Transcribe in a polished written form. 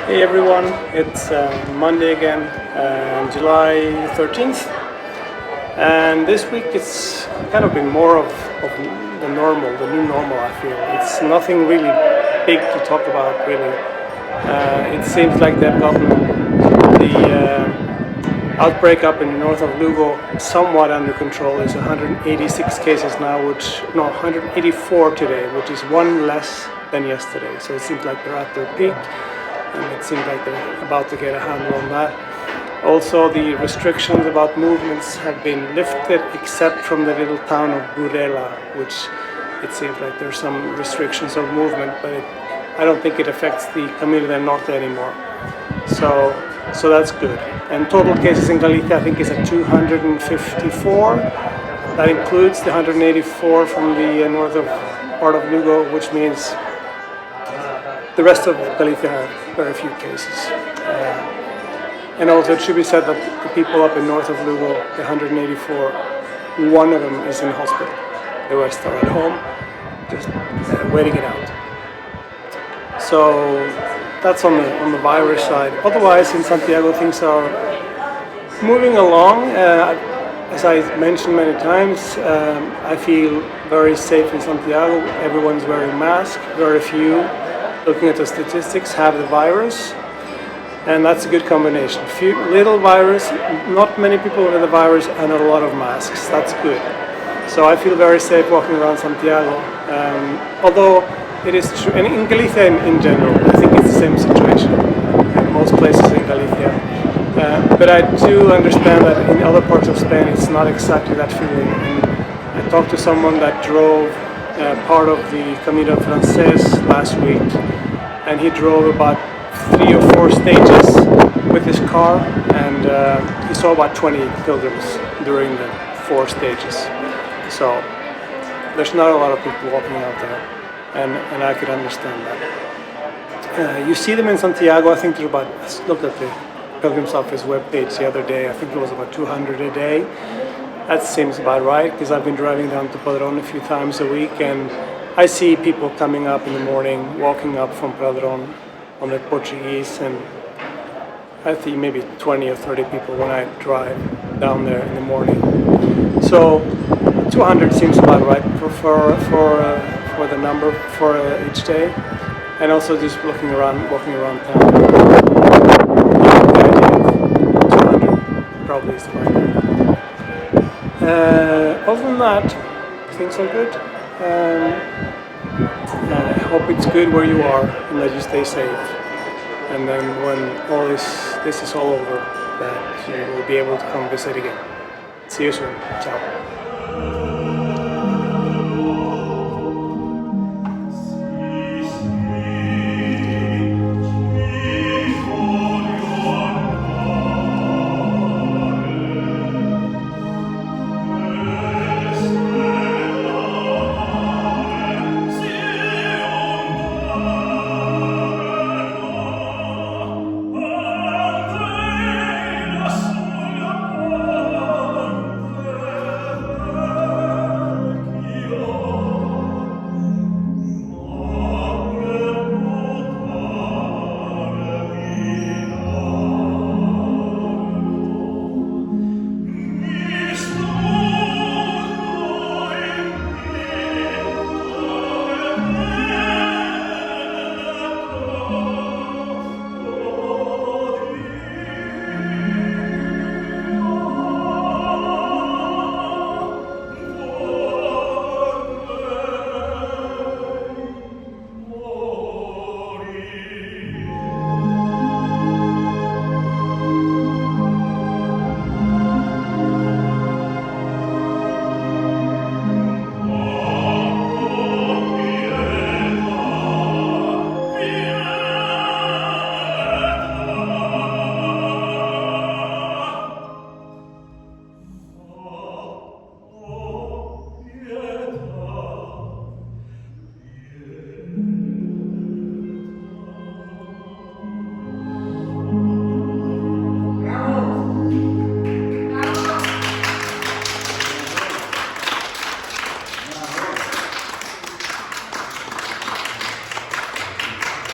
Hey everyone, it's Monday again, July 13th, and this week it's kind of been more of the normal, the new normal. I feel it's nothing really big to talk about really. It seems like they've gotten the outbreak up in the north of Lugo somewhat under control. There's 186 cases now, 184 today, which is one less than yesterday. So it seems like they're at their peak. And it seems like they're about to get a handle on that. Also, the restrictions about movements have been lifted, except from the little town of Burela, which it seems like there's some restrictions of movement, but I don't think it affects the Camino del Norte anymore. So that's good. And total cases in Galicia, I think, is at 254. That includes the 184 from the northern part of Lugo, which means the rest of Galicia have very few cases. And also it should be said that the people up in north of Lugo, the 184, one of them is in hospital. The rest are at home, just waiting it out. So that's on the virus side. Otherwise, in Santiago, things are moving along. As I mentioned many times, I feel very safe in Santiago. Everyone's wearing masks, very few, looking at the statistics, have the virus, and that's a good combination. Little virus, not many people with the virus, and a lot of masks. That's good. So I feel very safe walking around Santiago. Although it is true, and in Galicia in general, I think it's the same situation in most places in Galicia. But I do understand that in other parts of Spain, it's not exactly that feeling. And I talked to someone that drove part of the Camino Francés last week, and he drove about 3 or 4 stages with his car, and he saw about 20 pilgrims during the 4 stages. So there's not a lot of people walking out there, and I could understand that. You see them in Santiago. I think there's about, I looked at the Pilgrims Office webpage the other day, I think it was about 200 a day. That seems about right, because I've been driving down to Padrón a few times a week, and I see people coming up in the morning, walking up from Padrón on the Portuguese, and I think maybe 20 or 30 people when I drive down there in the morning. So 200 seems about right for the number for each day, and also just walking around town. The idea of 200 probably is the right number. Other than that, things are good. I hope it's good where you are and that you stay safe. And then when all this is all over, that you will be able to come visit again. See you soon. Ciao.